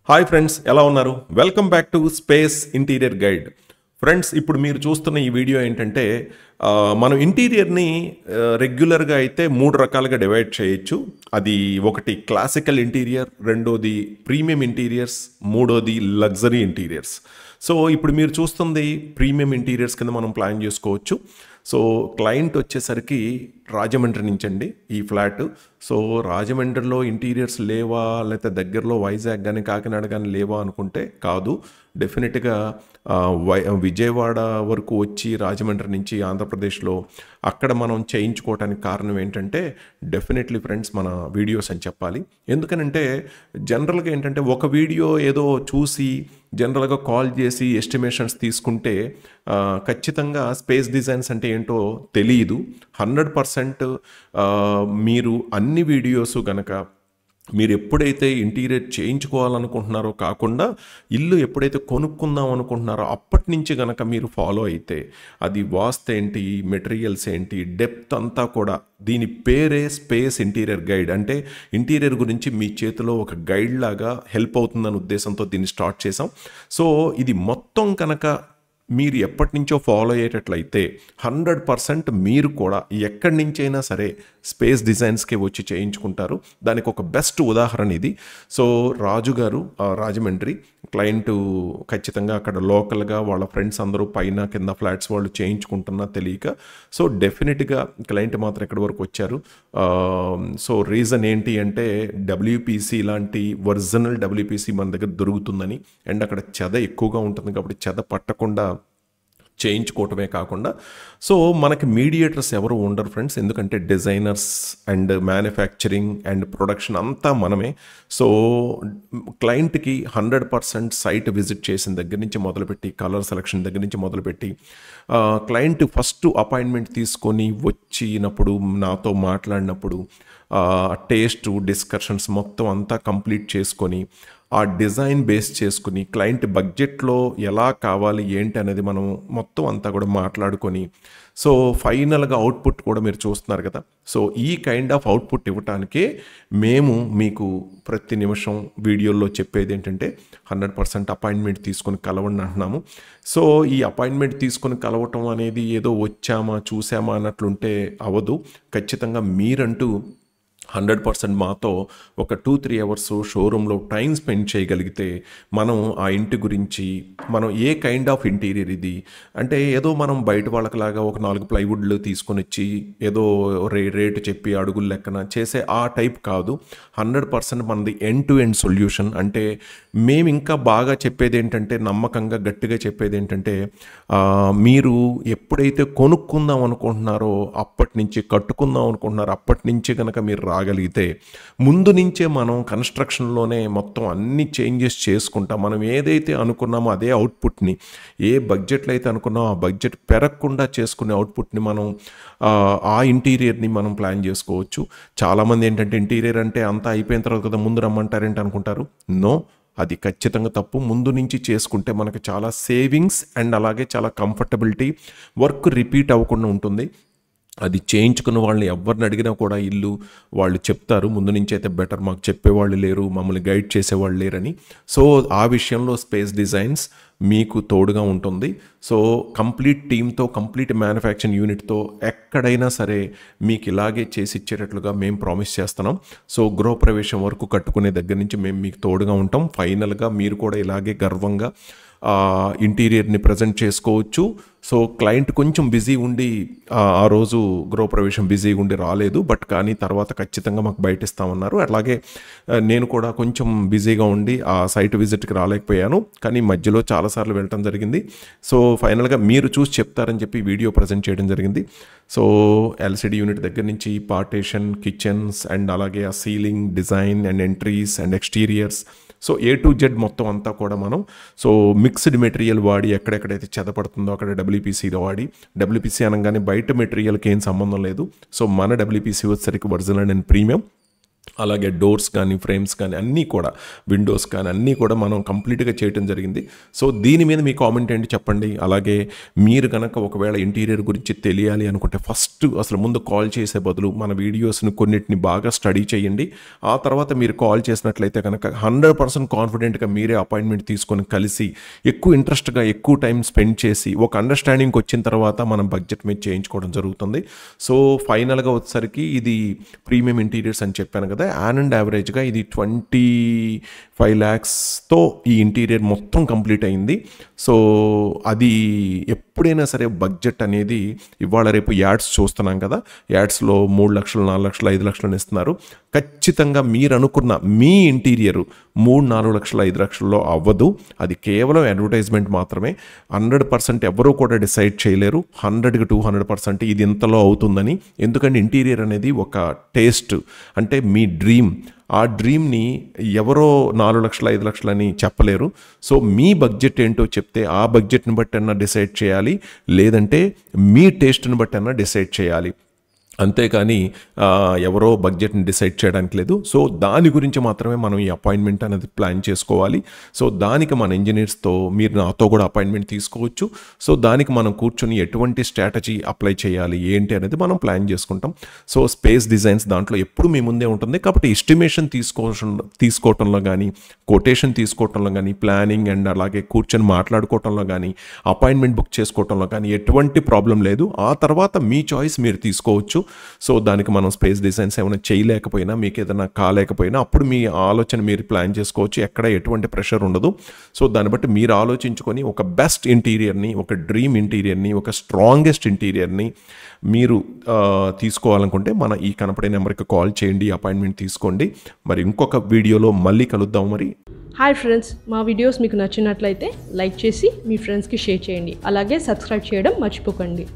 Hi friends, ఎలా ఉన్నారు? Welcome back to space interior guide. Friends, ఇప్పుడు మీరు చూస్తున్న ఈ వీడియో ఏంటంటే మనం ఇంటీరియర్ని రెగ్యులర్గా అయితే 3 రకాలుగా డివైడ్ చేయొచ్చు. అది ఒకటి క్లాసికల్ ఇంటీరియర్, రెండోది ప్రీమియం ఇంటీరియర్స్, మూడోది లగ్జరీ ఇంటీరియర్స్. సో ఇప్పుడు మీరు చూస్తుంది ప్రీమియం ఇంటీరియర్స్ కింద మనం ప్లాన్ చేసుకోవచ్చు. సో క్లయింట్ వచ్చేసరికి రాజమండ్రి నుంచి అండి ఈ ఫ్లాట్. సో రాజమండ్రిలో ఇంటీరియర్స్ లేవా, లేకపోతే దగ్గరలో వైజాగ్ కానీ కాకినాడ కానీ లేవా అనుకుంటే కాదు, డెఫినెట్గా విజయవాడ వరకు వచ్చి రాజమండ్రి నుంచి ఆంధ్రప్రదేశ్లో అక్కడ మనం చేయించుకోవడానికి కారణం ఏంటంటే డెఫినెట్లీ ఫ్రెండ్స్ మన వీడియోస్ అని చెప్పాలి. ఎందుకనంటే జనరల్గా ఏంటంటే ఒక వీడియో ఏదో చూసి జనరల్గా కాల్ చేసి ఎస్టిమేషన్స్ తీసుకుంటే ఖచ్చితంగా స్పేస్ డిజైన్స్ అంటే ఏంటో తెలియదు. 100% మీరు అన్ని వీడియోస్ కనుక మీరు ఎప్పుడైతే ఇంటీరియర్ చేయించుకోవాలనుకుంటున్నారో కాకుండా ఇల్లు ఎప్పుడైతే కొనుక్కుందాం అనుకుంటున్నారో అప్పటి నుంచి కనుక మీరు ఫాలో అయితే అది వాస్తు ఏంటి, మెటీరియల్స్ ఏంటి, డెప్త్ అంతా కూడా, దీని పేరే స్పేస్ ఇంటీరియర్ గైడ్. అంటే ఇంటీరియర్ గురించి మీ చేతిలో ఒక గైడ్ లాగా హెల్ప్ అవుతుందనే ఉద్దేశంతో దీన్ని స్టార్ట్ చేసాం. సో ఇది మొత్తం కనుక మీరు ఎప్పటి నుంచో ఫాలో అయ్యేటట్లయితే 100% మీరు కూడా ఎక్కడి నుంచైనా సరే స్పేస్ డిజైన్స్కి వచ్చి చేయించుకుంటారు. దానికి ఒక బెస్ట్ ఉదాహరణ ఇది. సో రాజు గారు రాజమండ్రి క్లయింట్, ఖచ్చితంగా అక్కడ లోకల్గా వాళ్ళ ఫ్రెండ్స్ అందరూ పైన కింద ఫ్లాట్స్ వాళ్ళు చేయించుకుంటున్నా తెలియక, సో డెఫినెట్గా క్లయింట్ మాత్రం ఎక్కడి వరకు వచ్చారు. సో రీజన్ ఏంటి అంటే డబ్ల్యూపీసీ లాంటి ఒరిజినల్ డబ్ల్యూపీసీ మన దగ్గర దొరుకుతుందని, అండ్ అక్కడ చెద ఎక్కువగా ఉంటుంది కాబట్టి చెద పట్టకుండా చేయించుకోవటమే కాకుండా, సో మనకి మీడియేటర్స్ ఎవరు ఉండరు ఫ్రెండ్స్, ఎందుకంటే designers and manufacturing and production అంతా మనమే. సో క్లయింట్కి 100% సైట్ విజిట్ చేసిన దగ్గర నుంచి మొదలుపెట్టి, కలర్ సెలక్షన్ దగ్గర నుంచి మొదలుపెట్టి, క్లయింట్ ఫస్ట్ అపాయింట్మెంట్ తీసుకొని వచ్చినప్పుడు నాతో మాట్లాడినప్పుడు టేస్ట్ డిస్కషన్స్ మొత్తం అంతా కంప్లీట్ చేసుకొని ఆ డిజైన్ బేస్ చేసుకుని క్లయింట్ బడ్జెట్లో ఎలా కావాలి ఏంటి అనేది మనం మొత్తం అంతా కూడా మాట్లాడుకొని, సో ఫైనల్గా అవుట్పుట్ కూడా మీరు చూస్తున్నారు కదా. సో ఈ కైండ్ ఆఫ్ అవుట్పుట్ ఇవ్వటానికే మేము మీకు ప్రతి నిమిషం వీడియోల్లో చెప్పేది ఏంటంటే 100% అపాయింట్మెంట్ తీసుకొని కలవండి అంటున్నాము. సో ఈ అపాయింట్మెంట్ తీసుకొని కలవటం అనేది ఏదో వచ్చామా చూసామా అన్నట్లుంటే అవ్వదు. ఖచ్చితంగా మీరంటూ 100% మాతో ఒక 2-3 అవర్స్ షోరూంలో టైం స్పెండ్ చేయగలిగితే మనం ఆ ఇంటి గురించి, మనం ఏ కైండ్ ఆఫ్ ఇంటీరియర్ ఇది అంటే ఏదో మనం బయట వాళ్ళకిలాగా ఒక 4 ప్లైవుడ్లు తీసుకొని వచ్చి ఏదో రేటు చెప్పి అడుగులు లెక్కన చేసే ఆ టైప్ కాదు. 100% మనది ఎండ్ టు ఎండ్ సొల్యూషన్. అంటే మేము ఇంకా బాగా చెప్పేది ఏంటంటే, నమ్మకంగా గట్టిగా చెప్పేది ఏంటంటే, మీరు ఎప్పుడైతే కొనుక్కుందాం అనుకుంటున్నారో అప్పటి నుంచి, కట్టుకుందాం అనుకుంటున్నారో అప్పటి నుంచి కనుక మీరు రాగలిగితే ముందు నుంచే మనం కన్స్ట్రక్షన్లోనే మొత్తం అన్ని చేంజెస్ చేసుకుంటాం. మనం ఏదైతే అనుకున్నామో అదే అవుట్పుట్ని, ఏ బడ్జెట్లో అయితే అనుకున్నామో ఆ బడ్జెట్ పెరగకుండా చేసుకునే అవుట్పుట్ని మనం ఆ ఇంటీరియర్ని మనం ప్లాన్ చేసుకోవచ్చు. చాలామంది ఏంటంటే ఇంటీరియర్ అంటే అంతా అయిపోయిన తర్వాత కదా ముందు రమ్మంటారేంటి అనుకుంటారు. నో, అది ఖచ్చితంగా తప్పు. ముందు నుంచి చేసుకుంటే మనకు చాలా సేవింగ్స్ అండ్ అలాగే చాలా కంఫర్టబిలిటీ, వర్క్ రిపీట్ అవ్వకుండా ఉంటుంది. అది చేయించుకున్న వాళ్ళని ఎవరిని అడిగినా కూడా ఇల్లు వాళ్ళు చెప్తారు, ముందు నుంచి అయితే బెటర్, మాకు చెప్పేవాళ్ళు లేరు, మమ్మల్ని గైడ్ చేసేవాళ్ళు లేరని. సో ఆ విషయంలో స్పేస్ డిజైన్స్ మీకు తోడుగా ఉంటుంది. సో కంప్లీట్ టీమ్తో, కంప్లీట్ మ్యానుఫ్యాక్చరింగ్ యూనిట్తో ఎక్కడైనా సరే మీకు ఇలాగే చేసి ఇచ్చేటట్లుగా మేము ప్రామిస్ చేస్తున్నాం. సో గృహప్రవేశం వరకు కట్టుకునే దగ్గర నుంచి మేము మీకు తోడుగా ఉంటాం. ఫైనల్గా మీరు కూడా ఇలాగే గర్వంగా ఇంటీరియర్ని ప్రజెంట్ చేసుకోవచ్చు. సో క్లయింట్ కొంచెం బిజీ ఉండి ఆ రోజు గృహప్రవేశం బిజీగా ఉండి రాలేదు, బట్ కానీ తర్వాత ఖచ్చితంగా మాకు బయట ఇస్తామన్నారు. అలాగే నేను కూడా కొంచెం బిజీగా ఉండి ఆ సైట్ విజిట్కి రాలేకపోయాను, కానీ మధ్యలో చాలాసార్లు వెళ్ళటం జరిగింది. సో ఫైనల్గా మీరు చూసి చెప్తారని చెప్పి వీడియో ప్రజెంట్ చేయడం జరిగింది. సో ఎల్సిడి యూనిట్ దగ్గర నుంచి పార్టీషన్, కిచెన్స్ అండ్ అలాగే ఆ ceiling design and entries and exteriors, so A to Z మొత్తం అంతా కూడా మనం సో మిక్స్డ్ మెటీరియల్ వాడి, ఎక్కడెక్కడైతే చెదపడుతుందో అక్కడ డబ్ల్యూపీసీలో వాడి, డబ్ల్యూపీసీ అనగానే బయట మెటీరియల్కి ఏం సంబంధం లేదు. సో మన డబ్ల్యూపీసీ వచ్చేసరికి ఒరిజినల్ అండ్ ప్రీమియం. అలాగే డోర్స్ కానీ ఫ్రేమ్స్ కానీ అన్నీ కూడా విండోస్ కానీ అన్నీ కూడా మనం కంప్లీట్గా చేయడం జరిగింది. సో దీని మీద మీ కామెంట్ ఏంటి చెప్పండి. అలాగే మీరు కనుక ఒకవేళ ఇంటీరియర్ గురించి తెలియాలి అనుకుంటే ఫస్ట్ అసలు ముందు కాల్ చేసే బదులు మన వీడియోస్ని కొన్నిటిని బాగా స్టడీ చేయండి. ఆ తర్వాత మీరు కాల్ చేసినట్లయితే కనుక 100% కాన్ఫిడెంట్గా మీరే అపాయింట్మెంట్ తీసుకొని కలిసి ఎక్కువ ఇంట్రెస్ట్గా ఎక్కువ టైం స్పెండ్ చేసి ఒక అండర్స్టాండింగ్కి వచ్చిన తర్వాత మనం బడ్జెట్ మీద చేయించుకోవడం జరుగుతుంది. సో ఫైనల్గా వచ్చేసరికి ఇది ప్రీమియం ఇంటీరియర్స్ అని చెప్పాను కదా, యాన్ అండ్ యావరేజ్గా ఇది 25 lakhsతో ఈ ఇంటీరియర్ మొత్తం కంప్లీట్ అయింది. సో అది ఎప్పుడైనా సరే బడ్జెట్ అనేది ఇవాళ రేపు యాడ్స్ చూస్తున్నాం కదా, యాడ్స్లో 3 లక్షలు 4 లక్షలు 5 లక్షలు ఇస్తున్నారు. ఖచ్చితంగా మీరు అనుకున్న మీ ఇంటీరియర్ 3-4 లక్షలు 5 లక్షల్లో అవ్వదు. అది కేవలం అడ్వర్టైజ్మెంట్ మాత్రమే. 100% ఎవరూ కూడా డిసైడ్ చేయలేరు 100కి 200% ఇది ఇంతలో అవుతుందని. ఎందుకంటే ఇంటీరియర్ అనేది ఒక టేస్ట్, అంటే మీ డ్రీమ్. ఆ డ్రీమ్ని ఎవరో 4 లక్షలు 5 లక్షలని చెప్పలేరు. సో మీ బడ్జెట్ ఏంటో చెప్తే ఆ బడ్జెట్ని బట్టి అన్నా డిసైడ్ చేయాలి, లేదంటే మీ టేస్ట్ని బట్టి అన్నా డిసైడ్ చేయాలి. అంతేకాని ఎవరో బడ్జెట్ని డిసైడ్ చేయడానికి లేదు. సో దాని గురించి మాత్రమే మనం ఈ అపాయింట్మెంట్ అనేది ప్లాన్ చేసుకోవాలి. సో దానికి మన ఇంజనీర్స్తో మీరు నాతో కూడా అపాయింట్మెంట్ తీసుకోవచ్చు. సో దానికి మనం కూర్చొని ఎటువంటి స్ట్రాటజీ అప్లై చేయాలి ఏంటి అనేది మనం చేసుకుంటాం. సో స్పేస్ డిజైన్స్ దాంట్లో ఎప్పుడు మీ ముందే ఉంటుంది కాబట్టి ఎస్టిమేషన్ తీసుకోవటంలో కానీ, కొటేషన్ తీసుకోవటంలో కానీ, ప్లానింగ్ అండ్ అలాగే కూర్చొని మాట్లాడుకోవటంలో కానీ, అపాయింట్మెంట్ బుక్ చేసుకోవటంలో కానీ ఎటువంటి ప్రాబ్లం లేదు. ఆ తర్వాత మీ చాయిస్ మీరు తీసుకోవచ్చు. సో దానికి మనం స్పేస్ డిజైన్స్ ఏమైనా చేయలేకపోయినా, మీకు ఏదైనా కాలేకపోయినా అప్పుడు మీ ఆలోచన మీరు ప్లాన్ చేసుకోవచ్చు. ఎక్కడ ఎటువంటి ప్రెషర్ ఉండదు. సో దాన్ని బట్టి మీరు ఆలోచించుకొని ఒక బెస్ట్ ఇంటీరియర్ని, ఒక డ్రీమ్ ఇంటీరియర్ని, ఒక స్ట్రాంగెస్ట్ ఇంటీరియర్ని మీరు తీసుకోవాలనుకుంటే మన ఈ కనపడే నెంబర్కి కాల్ చేయండి, అపాయింట్మెంట్ తీసుకోండి. మరి ఇంకొక వీడియోలో మళ్ళీ కలుద్దాం. మరి హాయ్ ఫ్రెండ్స్, మా వీడియోస్ మీకు నచ్చినట్లయితే లైక్ చేసి మీ ఫ్రెండ్స్కి షేర్ చేయండి. అలాగే సబ్స్క్రైబ్ చేయడం మర్చిపోకండి.